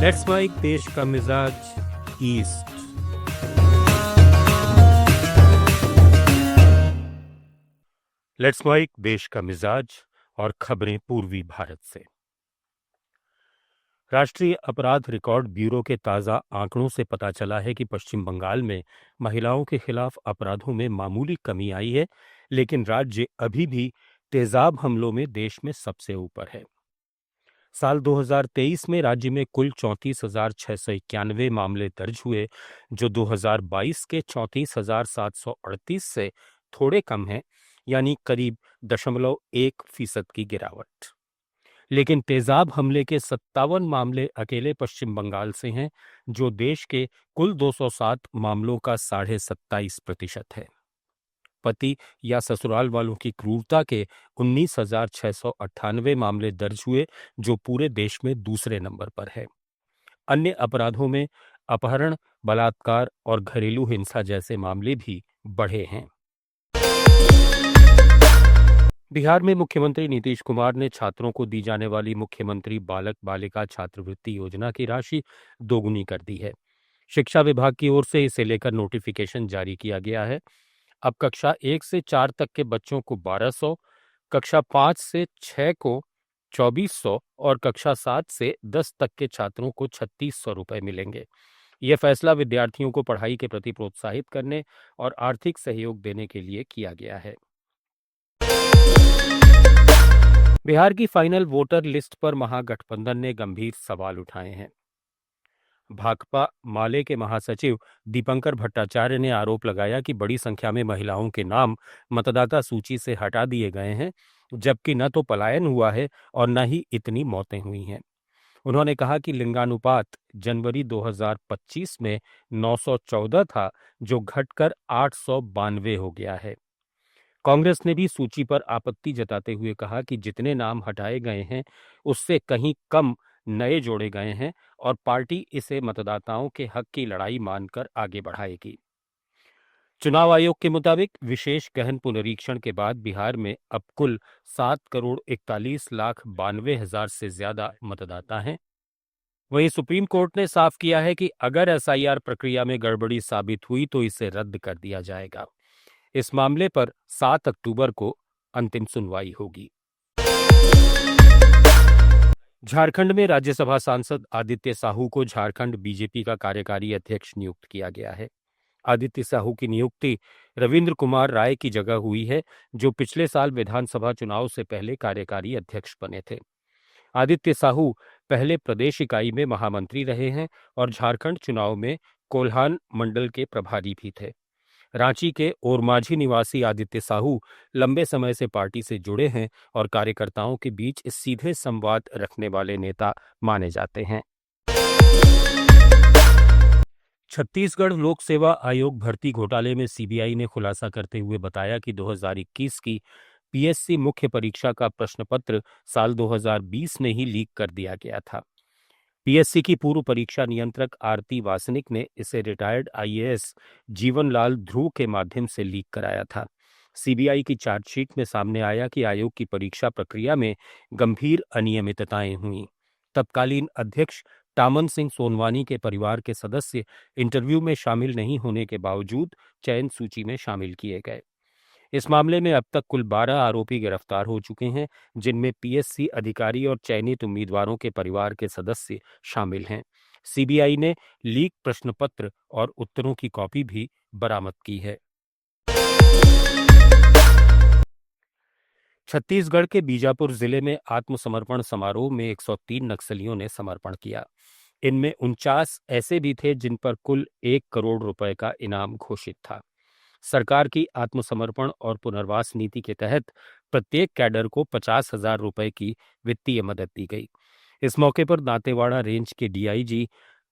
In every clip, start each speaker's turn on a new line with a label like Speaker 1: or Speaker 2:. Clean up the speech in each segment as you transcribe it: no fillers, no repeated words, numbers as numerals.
Speaker 1: Let's mic देश का मिजाज ईस्ट। लेट्स माइक देश का मिजाज और खबरें पूर्वी भारत से। राष्ट्रीय अपराध रिकॉर्ड ब्यूरो के ताज़ा आंकड़ों से पता चला है कि पश्चिम बंगाल में महिलाओं के खिलाफ अपराधों में मामूली कमी आई है, लेकिन राज्य अभी भी तेजाब हमलों में देश में सबसे ऊपर है। साल 2023 में राज्य में कुल 34,691 मामले दर्ज हुए, जो 2022 के 34,738 से थोड़े कम है, यानी करीब 0.1% की गिरावट। लेकिन तेजाब हमले के 57 मामले अकेले पश्चिम बंगाल से हैं, जो देश के कुल 207 मामलों का 27.5% है। पति या ससुराल वालों की क्रूरता के 19,698 मामले दर्ज हुए, जो पूरे देश में दूसरे नंबर पर है। अन्य अपराधों में अपहरण, बलात्कार और घरेलू हिंसा जैसे मामले भी बढ़े हैं। बिहार में मुख्यमंत्री नीतीश कुमार ने छात्रों को दी जाने वाली मुख्यमंत्री बालक बालिका छात्रवृत्ति योजना की राशि दोगुनी कर दी है। शिक्षा विभाग की ओर से इसे लेकर नोटिफिकेशन जारी किया गया है। अब कक्षा 1 से 4 तक के बच्चों को 1200, कक्षा 5 से 6 को 2400 और कक्षा 7 से 10 तक के छात्रों को 3600 रुपए मिलेंगे। यह फैसला विद्यार्थियों को पढ़ाई के प्रति प्रोत्साहित करने और आर्थिक सहयोग देने के लिए किया गया है। बिहार की फाइनल वोटर लिस्ट पर महागठबंधन ने गंभीर सवाल उठाए हैं। भाकपा माले के महासचिव दीपंकर भट्टाचार्य ने आरोप लगाया कि बड़ी संख्या में महिलाओं के नाम मतदाता सूची से हटा दिए गए हैं, जबकि न तो पलायन हुआ है और न ही इतनी मौतें हुई हैं। उन्होंने कहा कि लिंगानुपात जनवरी 2025 में 914 था, जो घटकर 892 हो गया है। कांग्रेस ने भी सूची पर आपत्ति जताते हुए कहा कि जितने नाम हटाए गए हैं, उससे कहीं कम नए जोड़े गए हैं और पार्टी इसे मतदाताओं के हक की लड़ाई मानकर आगे बढ़ाएगी। चुनाव आयोग के मुताबिक विशेष गहन पुनरीक्षण के बाद बिहार में अब कुल 7,41,92,000 से ज्यादा मतदाता हैं। वहीं सुप्रीम कोर्ट ने साफ किया है कि अगर एसआईआर प्रक्रिया में गड़बड़ी साबित हुई तो इसे रद्द कर दिया जाएगा। इस मामले पर 7 अक्टूबर को अंतिम सुनवाई होगी। झारखंड में राज्यसभा सांसद आदित्य साहू को झारखंड बीजेपी का कार्यकारी अध्यक्ष नियुक्त किया गया है। आदित्य साहू की नियुक्ति रविंद्र कुमार राय की जगह हुई है, जो पिछले साल विधानसभा चुनाव से पहले कार्यकारी अध्यक्ष बने थे। आदित्य साहू पहले प्रदेश इकाई में महामंत्री रहे हैं और झारखंड चुनाव में कोल्हान मंडल के प्रभारी भी थे। रांची के ओरमाझी निवासी आदित्य साहू लंबे समय से पार्टी से जुड़े हैं और कार्यकर्ताओं के बीच सीधे संवाद रखने वाले नेता माने जाते हैं। छत्तीसगढ़ लोक सेवा आयोग भर्ती घोटाले में सीबीआई ने खुलासा करते हुए बताया कि 2021 की पीएससी मुख्य परीक्षा का प्रश्न पत्र साल 2020 में ही लीक कर दिया गया था। पीएससी की पूर्व परीक्षा नियंत्रक आरती वासनिक ने इसे रिटायर्ड आईएएस जीवनलाल ध्रुव के माध्यम से लीक कराया था। सीबीआई की चार्जशीट में सामने आया कि आयोग की परीक्षा प्रक्रिया में गंभीर अनियमितताएं हुई। तत्कालीन अध्यक्ष टामन सिंह सोनवानी के परिवार के सदस्य इंटरव्यू में शामिल नहीं होने के बावजूद चयन सूची में शामिल किए गए। इस मामले में अब तक कुल 12 आरोपी गिरफ्तार हो चुके हैं, जिनमें पीएससी अधिकारी और चयनित उम्मीदवारों के परिवार के सदस्य शामिल हैं। सीबीआई ने लीक प्रश्न पत्र और उत्तरों की कॉपी भी बरामद की है। छत्तीसगढ़ के बीजापुर जिले में आत्मसमर्पण समारोह में 103 नक्सलियों ने समर्पण किया। इनमें 49 ऐसे भी थे जिन पर कुल 1 करोड़ रुपए का इनाम घोषित था। सरकार की आत्मसमर्पण और पुनर्वास नीति के तहत प्रत्येक कैडर को 50,000 रुपए की वित्तीय मदद दी गई। इस मौके पर दांतेवाड़ा रेंज के डीआईजी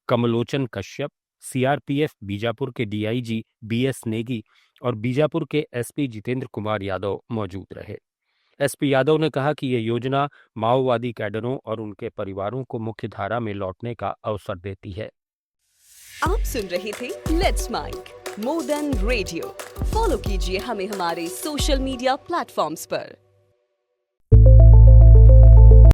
Speaker 1: कमलोचन कश्यप, सीआरपीएफ बीजापुर के डीआईजी बीएस नेगी और बीजापुर के एसपी जितेंद्र कुमार यादव मौजूद रहे। एसपी यादव ने कहा कि ये योजना माओवादी कैडरों और उनके परिवारों को मुख्य धारा में लौटने का अवसर देती है।
Speaker 2: आप सुन रहे थे let's mic more than radio. Follow कीजिए हमें हमारे सोशल मीडिया प्लेटफॉर्म्स पर।